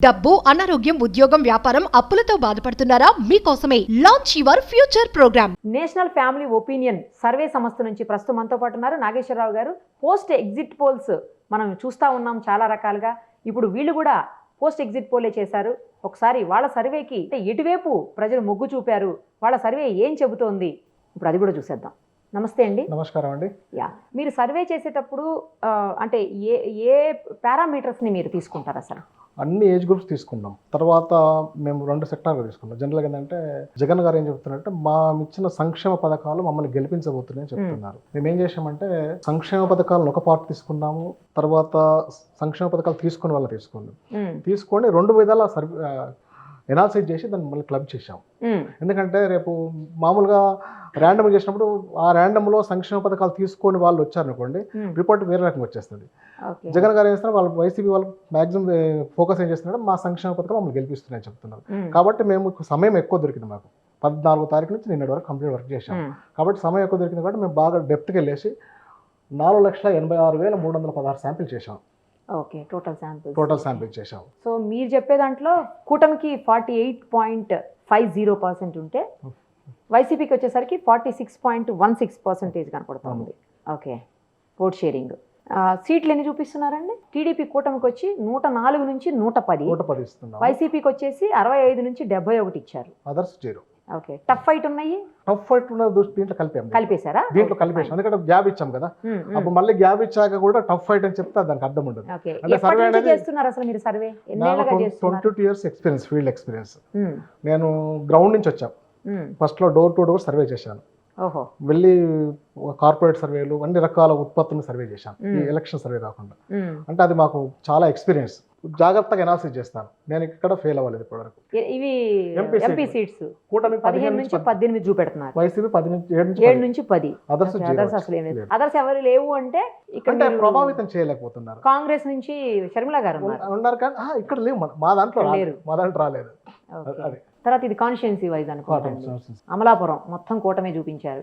డబ్బు, అనారోగ్యం, ఉద్యోగం, వ్యాపారం, అప్పులతో బాధపడుతున్నారా? మీకోసమే launch your future program. National family opinion survey సంస్థ నుంచి ప్రస్తుతం మనతో పాటు ఉన్నారు నాగేశ్వరరావు గారు. పోస్ట్ ఎగ్జిట్ పోల్స్ మనం చూస్తూ ఉన్నాం చాలా రకాలుగా. ఇప్పుడు వీళ్ళు కూడా పోస్ట్ ఎగ్జిట్ పోలే చేశారు. ఒకసారి వాళ్ళ సర్వేకి ఎటువైపు ప్రజలు మొగ్గు చూపారు, వాళ్ళ సర్వే ఏం చెబుతోంది, ఇప్పుడు అది కూడా చూసేద్దాం. నమస్తే అండి. నమస్కారం అండి. మీరు సర్వే చేసేటప్పుడు అంటే ఏ ఏ పారామీటర్స్ని మీరు తీసుకుంటారు? అసలు అన్ని ఏజ్ గ్రూప్స్ తీసుకున్నాం. తర్వాత మేము 2 సెక్టార్లు తీసుకున్నాం. జనరల్గా ఏంటంటే జగన్ గారు ఏం చెప్తున్నారంటే మా ఇచ్చిన సంక్షేమ పథకాలు మమ్మల్ని గెలిపించబోతున్నాయని చెప్తున్నారు. మేము ఏం చేసామంటే సంక్షేమ పథకాలను ఒక పార్ట్ తీసుకున్నాము, తర్వాత సంక్షేమ పథకాలు తీసుకుని వాళ్ళు తీసుకొని 2 విధాల ఎనాలిసిస్ చేసి దాన్ని మళ్ళీ క్లబ్ చేసాం. ఎందుకంటే రేపు మామూలుగా ర్యాండమ్ చేసినప్పుడు ఆ ర్యాండమ్లో సంక్షేమ పథకాలు తీసుకొని వాళ్ళు వచ్చారనుకోండి, రిపోర్ట్ వేరే రకంగా వచ్చేస్తుంది. జగన్ గారు ఏం చేస్తున్నారు, వాళ్ళు వైసీపీ వాళ్ళు మ్యాక్సిమం ఫోకస్ ఏం చేస్తున్నారంటే మా సంక్షేమ పథకాలు మమ్మల్ని గెలిపిస్తున్నాయని చెప్తున్నారు. కాబట్టి మేము సమయం ఎక్కువ దొరికింది. మాకు 14వ తారీఖు నుంచి నిన్నటి వరకు కంప్లీట్ వర్క్ చేశాం. కాబట్టి సమయం ఎక్కువ దొరికింది కాబట్టి మేము బాగా డెప్త్కి వెళ్ళేసి 4,86,316 శాంపిల్ చేశాం. ఓకే, టోటల్ శాంపిల్ చేశాం. సో మీరు చెప్పే దాంట్లో కూటమికి 48.50% ఉంటే వైసీపీకి వచ్చేసరికి 46.16% కనపడుతుంది. Okay, vote sharing. సీట్లు ఎన్ని చూపిస్తున్నారండి? టీడీపీ కూటమికి వచ్చి 104 నుంచి 110 ఇస్తున్నాం. వైసీపీకి వచ్చేసి 65 నుంచి 71 ఇచ్చారు. అదర్స్ 0. ఓకే, టఫ్ ఫైట్ ఉన్నాయి. టఫ్ ఫైట్ ఉన్న దీంట్లో కలిపేశారా? దీంట్లో కలిపేసాం. ఎందుకంటే గ్యాప్ ఇచ్చాం కదా, అప్పుడు మళ్ళీ గ్యాప్ ఇచ్చాక కూడా టఫ్ ఫైట్ అని చెప్తే దానికి అర్థం ఉండదు. చేస్తున్నారు అసలు మీరు survey? 22 years experience, field experience. నేను గ్రౌండ్ నుంచి వచ్చాను. ఫస్ట్ లో డోర్ టు డోర్ సర్వే చేశాను. వెళ్ళి కార్పొరేట్ సర్వేలు అన్ని రకాల ఉత్పత్తులను సర్వే చేశాను, ఈ ఎలక్షన్ సర్వే కాకుండా. అంటే అది మాకు చాలా ఎక్స్పీరియన్స్. జాగ్రత్తగా ఎనాలిసిస్ చేస్తాను. నేను ఇక్కడ ఫెయిల్ అవ్వలేదు ఇప్పటివరకు. ఇవి ఎంపీ సీట్స్ కూటమి 15 నుంచి 18 చూపెడుతున్నారు, వైసీపీ 7 నుంచి 10. అదర్స్ ఎవరు లేవు అంటే ఇక్కడ ప్రభావితం చేయలేకపోతున్నారు. కాంగ్రెస్ నుంచి షర్మిల గారు ఉన్నారు కానీ ఇక్కడ లేవు. మా దాంట్లో రాలేదు. తర్వాత ఇది కాన్స్టిట్యున్సీ వైజ్ అనుకోండి. అమలాపురం మొత్తం కూటమే చూపించారు.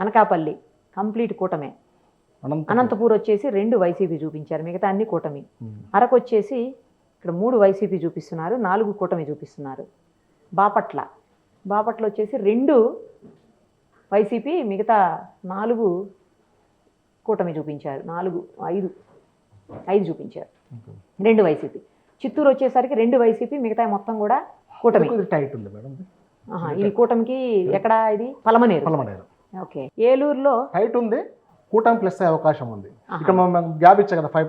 అనకాపల్లి కంప్లీట్ కూటమే. అనంతపూర్ వచ్చేసి 2 వైసీపీ చూపించారు, మిగతా అన్ని కూటమి. అరకు వచ్చేసి ఇక్కడ 3 వైసీపీ చూపిస్తున్నారు, 4 కూటమి చూపిస్తున్నారు. బాపట్ల వచ్చేసి 2 వైసీపీ, మిగతా 4 కూటమి చూపించారు. 5 చూపించారు, 2 వైసీపీ. చిత్తూరు వచ్చేసరికి 2 వైసీపీ, మిగతా మొత్తం కూడా కూటమి. ఇది కూటమికి ఎక్కడ? ఇది పలమనేరు. ఓకే, ఏలూరులో టైట్ ఉంది, కూటమి ప్లస్ అయ్యే అవకాశం ఉంది. ఇక్కడ గ్యాప్ ఇచ్చా కదా, 5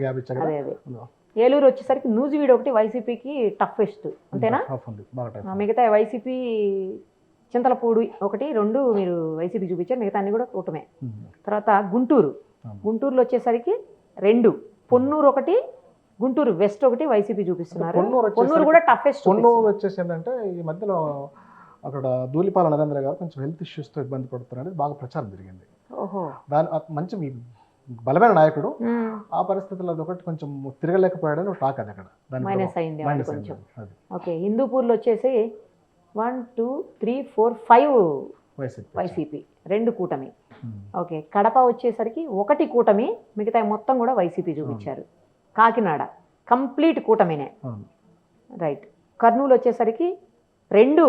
గ్యాప్ ఇచ్చా కదా. ఏలూరు వచ్చేసరికి నూజివీడు ఒకటి వైసీపీకి టఫెస్ట్, అంతేనా? మిగతా వైసీపీ చింతలపూడి 1, 2 మీరు వైసీపీ చూపించారు, మిగతా అన్ని కూడా కూటమే. తర్వాత గుంటూరులో వచ్చేసరికి 2, పొన్నూరు 1, గుంటూరు వెస్ట్ 1 వైసీపీ చూపిస్తున్నారు. పొన్నూరు కూడా టఫెస్ట్. పొన్నూరు వచ్చేసి ఏంటంటే ఈ మధ్యలో అక్కడ ధూళిపాల నరేంద్ర గారు కొంచెం హెల్త్ ఇష్యూస్తో ఇబ్బంది పడుతున్నారు, బాగా ప్రచారం జరిగింది. దాని మంచి బలమైన నాయకుడు. ఆ పరిస్థితుల్లో అదొకటి కొంచెం తిరగలేకపోయాడని టాక్. అది అక్కడ మైనస్ అయింది కొంచెం. ఓకే, హిందూపూర్లో వచ్చేసి 1, 2, 3, 4, 5 వైసీపీ, 2 కూటమి. ఓకే, కడప వచ్చేసరికి 1 కూటమి, మిగతా మొత్తం కూడా వైసీపీ చూపించారు. కాకినాడ కంప్లీట్ కూటమినే. రైట్. కర్నూలు వచ్చేసరికి 2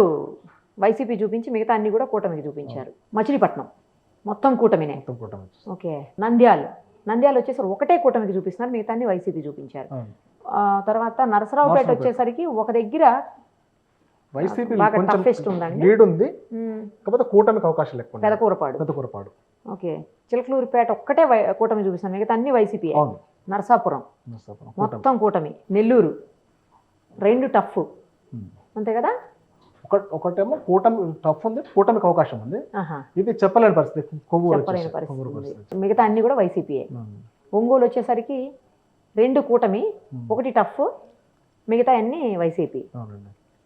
వైసీపీ చూపించి మిగతా అన్ని కూడా కూటమికి చూపించారు. మచిలీపట్నం మొత్తం కూటమినే. ఓకే, నంద్యాల వచ్చేసరికి 1 కూటమికి చూపిస్తున్నారు, మిగతా అన్ని వైసీపీ చూపించారు. తర్వాత నరసరావుపేట వచ్చేసరికి ఒక దగ్గర వైసీపీ టఫెస్ట్ ఉందండి, లీడ్ ఉంది, కాకపోతే కూటమికి అవకాశాలు ఎక్కువ. పెదకూరపాడు. ఓకే, చిలకలూరుపేట ఒక్కటే కూటమి చూపిస్తున్నారు, మిగతా అన్ని వైసీపీ. నరసాపురం మొత్తం కూటమి. నెల్లూరు 2 టఫ్, అంతే కదా? ఒకటేమో కూటమి టఫ్ ఉంది, కూటమికి అవకాశం ఉంది. ఇది చెప్పలేని పరిస్థితి, మిగతా అన్ని కూడా వైసీపీయే. ఒంగోలు వచ్చేసరికి 2 కూటమి, 1 టఫ్, మిగతా అన్ని వైసీపీ.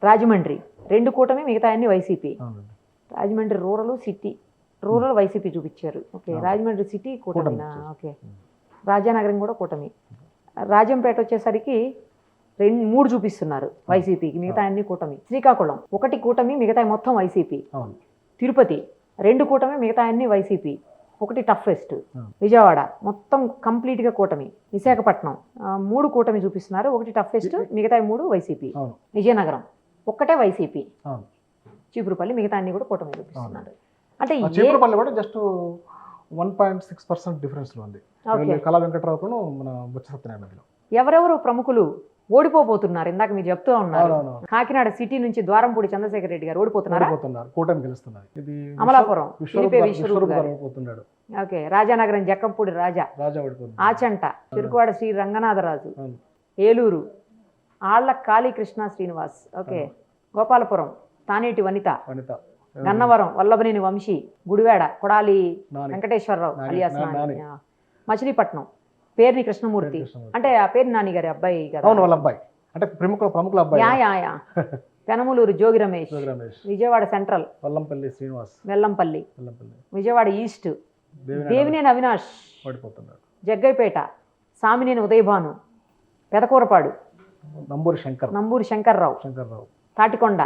రాజమండ్రి 2 కూటమి, మిగతా అన్ని వైసీపీ. రాజమండ్రి రూరల్ వైసీపీ చూపించారు. ఓకే, రాజమండ్రి సిటీ కూటమినా? ఓకే, రాజానగరం కూడా కూటమి. రాజంపేట వచ్చేసరికి 3 చూపిస్తున్నారు వైసీపీకి, మిగతా అన్ని కూటమి. శ్రీకాకుళం 1 కూటమి, మిగతా మొత్తం వైసీపీ. తిరుపతి 2 కూటమి, మిగతా అన్ని వైసీపీ. ఒకటి టఫెస్ట్. విజయవాడ మొత్తం కంప్లీట్గా కూటమి. విశాఖపట్నం 3 కూటమి చూపిస్తున్నారు, ఒకటి టఫెస్ట్, మిగతా 3 వైసీపీ. విజయనగరం ఒక్కటే వైసీపీ, చీపురుపల్లి, మిగతా అన్ని కూడా కూటమి చూపిస్తున్నారు. అంటే చీపురుపల్లి కూడా జస్ట్ 1.6% డిఫరెన్స్ లో ఉంది కళా వెంకట్రావును మన బొత్స సత్యనారాయణ మధ్యలో. ఎవరెవరు ప్రముఖులు ఓడిపోబోతున్నారు? ఇందాక మీరు చెప్తూ ఉన్నారు, కాకినాడ సిటీ నుంచి ద్వారంపూడి చంద్రశేఖర్ రెడ్డి గారు ఓడిపోతున్నారు, కూటమి గెలుస్తున్నారు. ఇది అమలాపురం ఓడిపోతున్నాడు. ఓకే, రాజానగరం జక్కంపూడి రాజా ఆచంట, చిరుకువాడ శ్రీ రంగనాథరాజు, ఏలూరు ఆళ్ల కాళీకృష్ణ శ్రీనివాస్, ఓకే, గోపాలపురం తానేటి వనిత, గన్నవరం వల్లభనేని వంశీ, గుడివాడ కొడాలి వెంకటేశ్వరరావు అలియాస్ నాని, మచిలీపట్నం పేర్ని కృష్ణమూర్తి, అంటే ఆ పేరు నాని గారి అబ్బాయి కదా, వాళ్ళ అబ్బాయి, అంటే ప్రముఖుల అబ్బాయి. Penamaluru Jogi Ramesh, Vijayawada central Vellampalli Srinivas, Vellampalli, Vijayawada east Devineni Avinash, Jaggayyapeta Samineni Udayabhanu, Pedakurapadu Namburi Shankar Rao, Tadikonda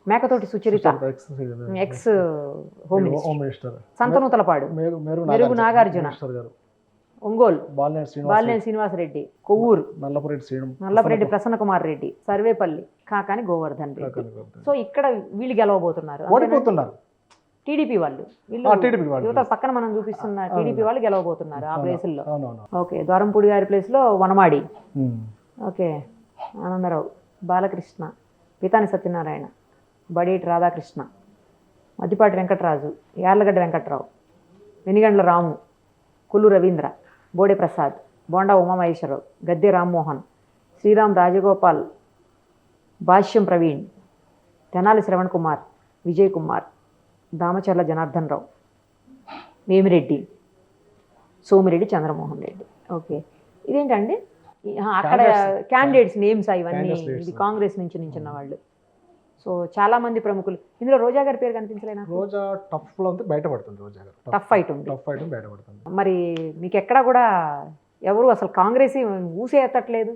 Mekathoti Sucharitha ex home minister, Santhanuthalapadu Merugu Nagarjuna, Ongole Balineni Srinivasa Reddy, Kovur Nallapureddy Prasanna Kumar Reddy, Sarvepalli Kakani Govardhan Reddy. So ఇక్కడ వీళ్ళు గెలవబోతున్నారు, టీడీపీ వాళ్ళు. యువత పక్కన మనం చూపిస్తున్న టీడీపీ వాళ్ళు గెలవబోతున్నారు ఆ ప్లేసుల్లో. ఓకే, ద్వారంపూడి గారి ప్లేస్లో వనమాడి, ఓకే, ఆనందరావు, బాలకృష్ణ, పితాని సత్యనారాయణ, బడేటి రాధాకృష్ణ, మద్దిపాటి వెంకటరాజు, యార్లగడ్డ వెంకట్రావు, వెనిగండ్ల రాము, కుల్లు రవీంద్ర, బోడే ప్రసాద్, బోండా ఉమామహేశ్వరరావు, గద్దె రామ్మోహన్, శ్రీరామ్ రాజగోపాల్, భాష్యం ప్రవీణ్, తెనాలి శ్రవణ్ కుమార్, విజయ్ కుమార్, దామచర్ల జనార్దన్ రావు, వేమిరెడ్డి, సోమిరెడ్డి చంద్రమోహన్ రెడ్డి. ఓకే, ఇదేంటండి అక్కడ క్యాండిడేట్స్ నేమ్స్ ఇవన్నీ, ఇది కాంగ్రెస్ నుంచి నించున్న వాళ్ళు. సో చాలా మంది ప్రముఖులు ఇందులో. రోజా గారి పేరు కనిపించలేనా? రోజా టఫ్ లో బయటపడుతుంది, రోజా గారు టఫ్ ఫైట్ ఉంది, బయటపడుతుంది. మరి మీకు ఎక్కడ కూడా ఎవరు అసలు కాంగ్రెస్ ఊసే ఎత్తట్లేదు.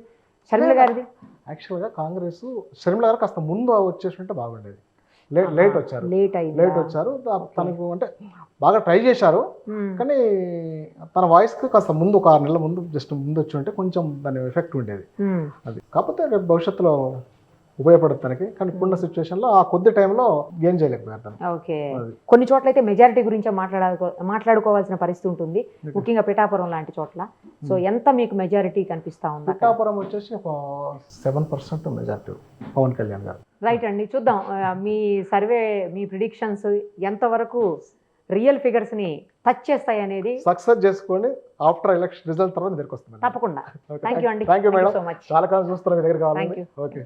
షర్మిల గారిది యాక్చువల్గా కాంగ్రెస్ షర్మిల గారు కాస్త ముందు వచ్చేస్తుంటే బాగుండేది. లేట్ వచ్చారు. తనకు అంటే బాగా ట్రై చేశారు, కానీ తన వాయిస్ కి కాస్త ముందు, ఒక 6 నెలల ముందు జస్ట్ ముందు వచ్చి ఉంటే కొంచెం దాని ఎఫెక్ట్ ఉండేది. అది కాకపోతే రేపు భవిష్యత్తులో ఉపయోగపడుతానికి, కానీ ఇప్పుడున్న సిచ్యువేషన్ లో ఆ కొద్ది టైంలో ఏం చేయలేకపోయారు. ఓకే, కొన్ని చోట్ల అయితే మెజారిటీ గురించి మాట్లాడుకోవాల్సిన పరిస్థితి ఉంటుంది, ముఖ్యంగా పిఠాపురం లాంటి చోట్ల. సో ఎంత మీకు మెజారిటీ కనిపిస్తా ఉంది? పిఠాపురం వచ్చేసి ఒక 7% మెజారిటీ పవన్ కళ్యాణ్ గారు. రైట్ అండి, చూద్దాం మీ సర్వే, మీ ప్రిడిక్షన్స్ ఎంతవరకు రియల్ ఫిగర్స్ ని టచ్ చేస్తాయి అనేది. సక్సెస్ చేసుకోండి, ఆఫ్టర్ ఎలక్షన్ రిజల్ట్ తర్వాత దగ్గరికి వస్తుంది. తప్పకుండా. థ్యాంక్ యూ అండి, thank you madam, so much. చాలా కాలం చూస్తున్నారు, మీ దగ్గర కావాలి. Thank you. ఓకే.